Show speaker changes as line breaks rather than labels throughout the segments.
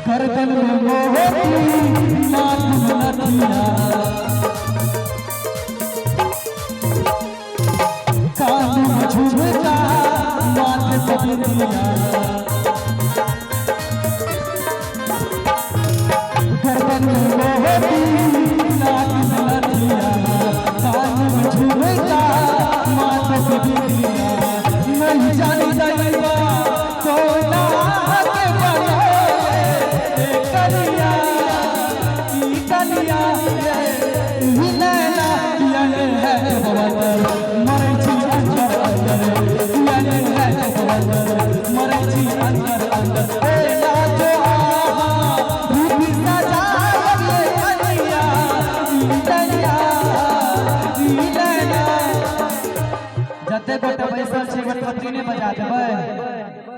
गर्दन में मोहती नाथ नदिया कान में झुमका माथे पगड़िया गर्दन में मोहती नाथ नदिया कान में झुमका माथे पगड़िया नहीं जानी जाएगा सोना जते गोटे बैसल छै बटपटी ने बजा देबै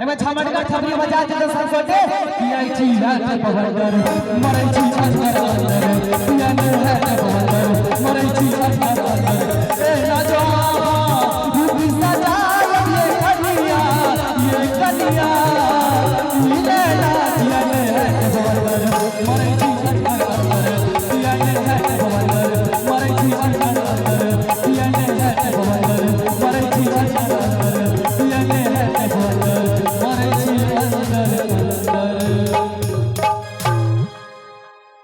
एमे छमटका छबरी बजा दे तो सब गोटे पियाई छी रात पवंदर मरै छी अंदर अंदर पिया ने है पवंदर मरै छी अंदर अंदर ए राजा